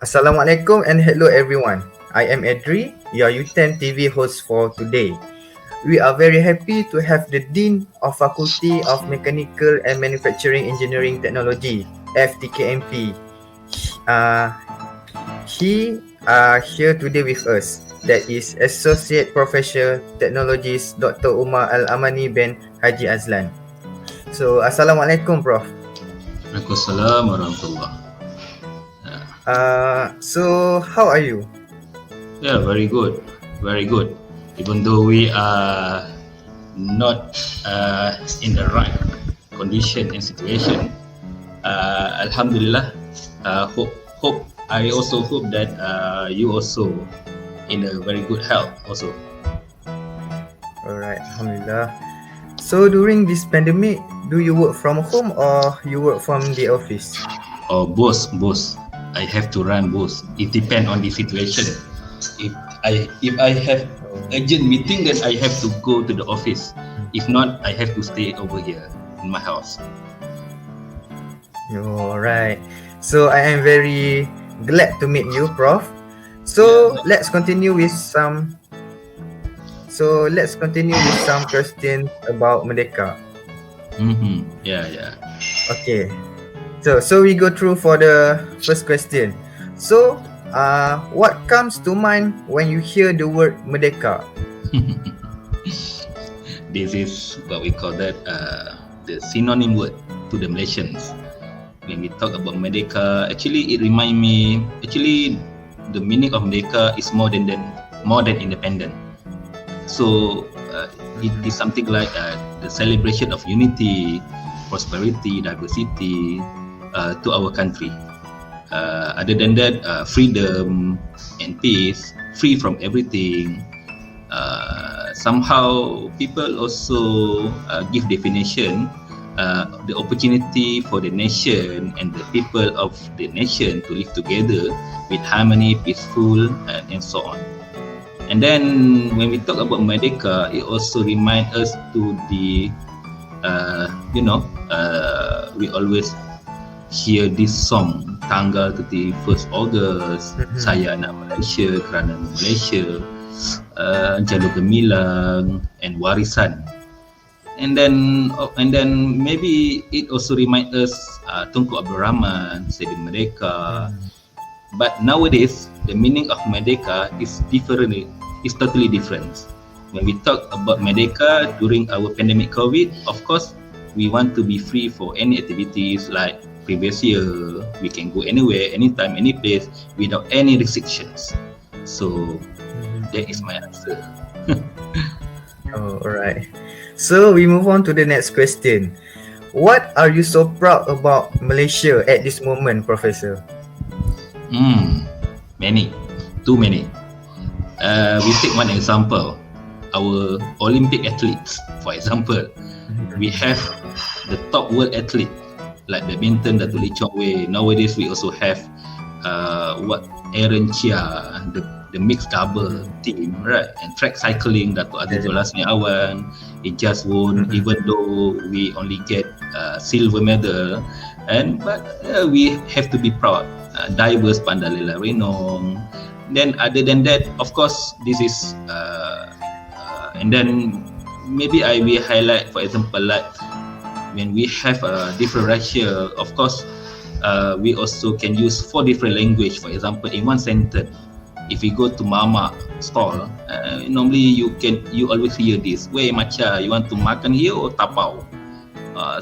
Assalamualaikum and hello everyone. I am Edri, your UTeM TV host for today. We are very happy to have the Dean of Faculty of Mechanical and Manufacturing Engineering Technology, FTKMP. Uh, he here today with us. That is Associate Professor Technologist Dr. Umar Al-Amani bin Haji Azlan. So, Assalamualaikum Prof. Waalaikumsalam warahmatullah. So how are you? Yeah, very good, very good. Even though we are not in the right condition and situation, Alhamdulillah. I also hope that you also in a very good health also. Alright, Alhamdulillah. So during this pandemic, do you work from home or you work from the office? Or both. I have to run both. It depends on the situation. If I have urgent meeting, then I have to go to the office. If not, I have to stay over here in my house. Alright. So I am very glad to meet you, Prof. So let's continue with some questions about Merdeka. Yeah. Okay. So we go through for the first question. So, what comes to mind when you hear the word Merdeka? This is what we call that the synonym word to the Malaysians. When we talk about Merdeka, actually it remind me. Actually, the meaning of Merdeka is more than independent. So it is something like the celebration of unity, prosperity, diversity to our country. Other than that, freedom and peace, free from everything. Somehow people also give definition the opportunity for the nation and the people of the nation to live together with harmony, peaceful, and so on. And then when we talk about Merdeka, it also reminds us to the we always hear this song tanggal 31st Ogos, saya nak Malaysia kerana Malaysia, jalur gemilang and warisan. And then maybe it also remind us Tunku Abdul Rahman said Merdeka. But nowadays the meaning of Merdeka is totally different. When we talk about Merdeka during our pandemic COVID, of course we want to be free for any activities like previous year. We can go anywhere, anytime, any place without any restrictions. So that is my answer. Alright. So we move on to the next question. What are you so proud about Malaysia at this moment, Professor? Too many. We take one example. Our Olympic athletes, for example, we have the top world athlete like badminton, Dato' Lee Chong Wei. Nowadays we also have Aaron Chia, the mixed double team, right? And track cycling, Dato' Azizul Hasni Awan. He just won, even though we only get silver medal. But we have to be proud. Divers Pandalela Renong. Then other than that, of course, this is and then maybe I will highlight, for example, like when we have a different ratio, of course, we also can use 4 different language. For example, in one sentence, if we go to Mama stall, normally you always hear this. Wei macha, you want to makan here or tapau?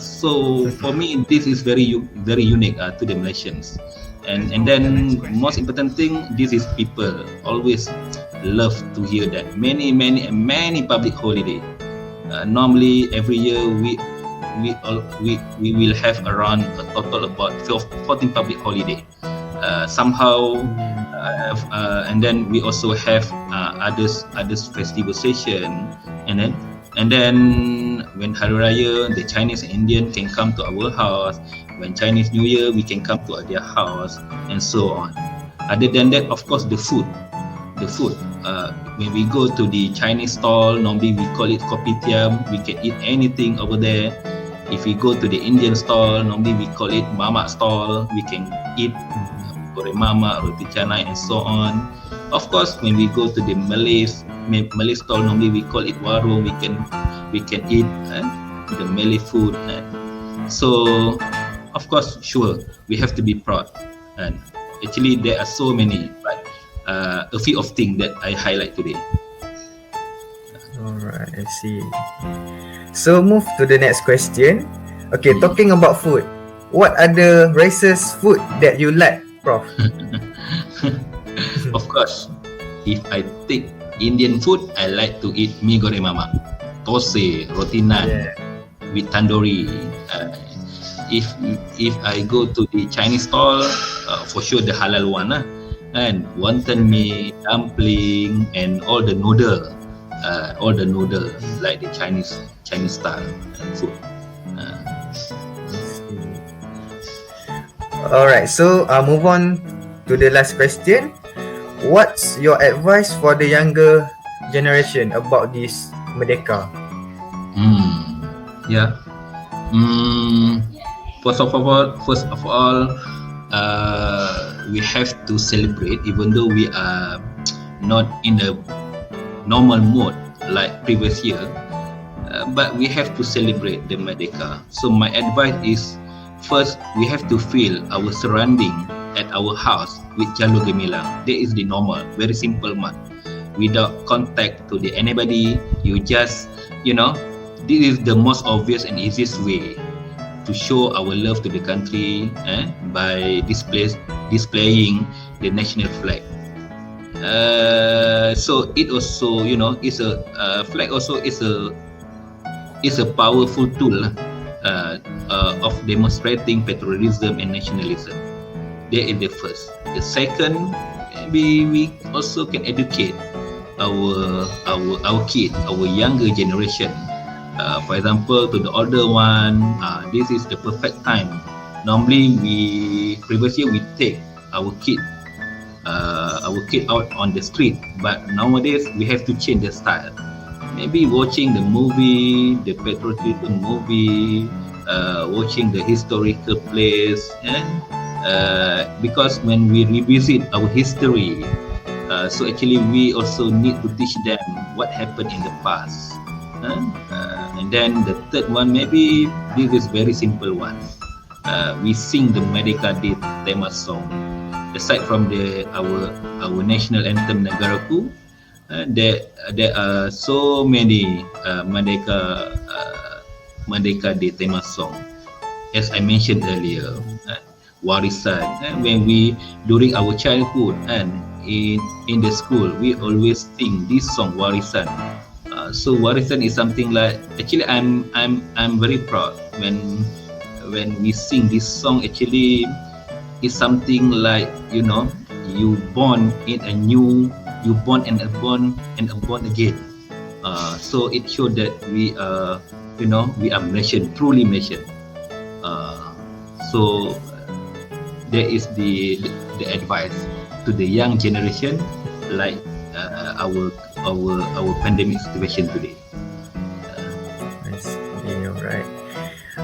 So for me, this is very unique to the Malaysians. And then most important thing, this is people always love to hear that many public holiday. Normally every year we will have around a total about 14 public holiday. And then we also have others festival session, and then when Hari Raya, the Chinese and Indian can come to our house. When Chinese New Year, we can come to their house, and so on. Other than that, of course, the food. When we go to the Chinese stall, normally we call it kopitiam. We can eat anything over there. If we go to the Indian stall, normally we call it mama stall. We can eat goreng mamak, roti canai, and so on. Of course, when we go to the Malay stall, normally we call it warung. We can eat the Malay food. So, of course, sure, we have to be proud. And actually, there are so many, but a few of things that I highlight today. Alright, I see. So move to the next question. Okay, talking about food, what are the races food that you like, Prof? Of course, if I take Indian food, I like to eat mee goreng mamak, thosai, roti naan with tandoori. If I go to the Chinese stall, for sure the halal one, and wonton mee, dumpling, and all the noodle like the Chinese style food. Alright, so move on to the last question. What's your advice for the younger generation about this Merdeka? Yeah. First of all, we have to celebrate, even though we are not in a normal mode like previous year, but we have to celebrate the Merdeka. So my advice is, first we have to feel our surrounding at our house with jalur gemilang. That is the normal, very simple man. Without contact to the anybody, you just, this is the most obvious and easiest way to show our love to the country by displaying the national flag. So it also, is a flag also is a powerful tool of demonstrating patriotism and nationalism. That is the first. The second, maybe we also can educate our kid, our younger generation. For example, to the older one, this is the perfect time. Normally, previously we take our kid out on the street, but nowadays we have to change the style. Maybe watching the movie, the patriotism movie, watching the historical place, because when we revisit our history, so actually we also need to teach them what happened in the past. And then the third one, maybe this is very simple one. We sing the Merdeka Day tema song. Aside from our national anthem Negaraku, there are so many Merdeka Day tema song. As I mentioned earlier, warisan. When we during our childhood and in the school, we always sing this song warisan. So warisan is something like, actually I'm very proud when we sing this song. Actually, it's something like, you born and born again. So it shows that we are nation, truly nation. So there is the advice to the young generation, like our pandemic situation today. Alright.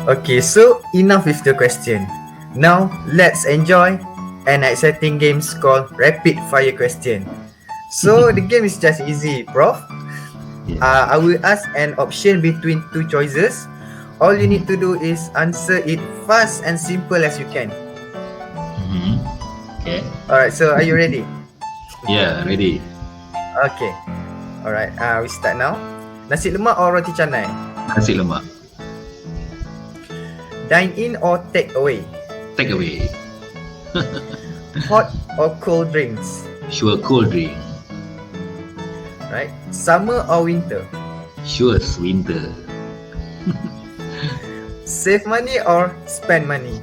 Okay, so enough with the question. Now let's enjoy an exciting game called Rapid Fire Question. So the game is just easy, Prof. I will ask an option between two choices. All you need to do is answer it fast and simple as you can. Okay. Alright, so are you ready? Yeah, ready. Okay. Alright, we start now. Nasi lemak or roti canai? Nasi lemak. Dine in or take away? Take away. Hot or cold drinks? Sure, cold drink. Right. Summer or winter? Sure, winter. Save money or spend money?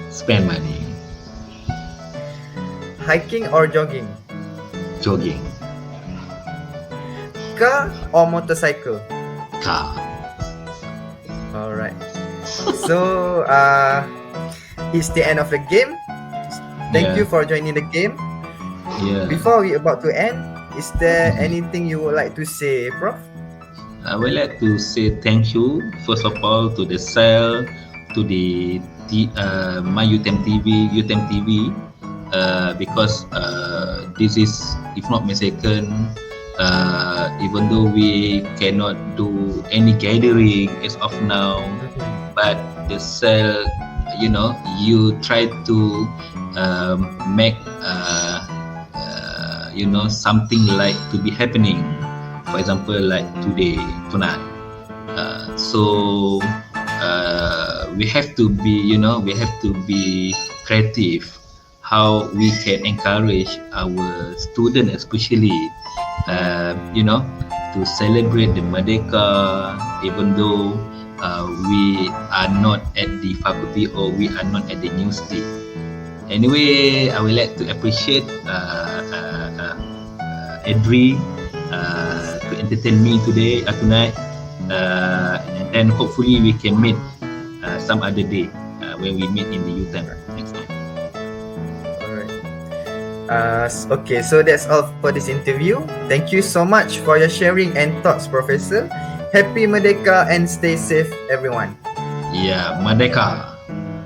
Spend money. Hiking or jogging? Jogging. Car or motorcycle? Car. Alright. So it's the end of the game. Thank you for joining the game. Yeah. Before we about to end, is there anything you would like to say, Prof? I would like to say thank you, first of all, to the cell, to my UTeM TV, because this is, if not mistaken, even though we cannot do any gathering as of now, but the cell, you try to make something like to be happening, for example like tonight. So we have to be creative how we can encourage our students, especially to celebrate the Merdeka, even though we are not at the faculty or we are not at the university. Anyway, I would like to appreciate Edri to entertain me tonight, and then hopefully we can meet some other day when we meet in the UTeM next time. Okay, so that's all for this interview. Thank you so much for your sharing and thoughts, Professor. Happy Merdeka and stay safe, everyone. Yeah, Merdeka.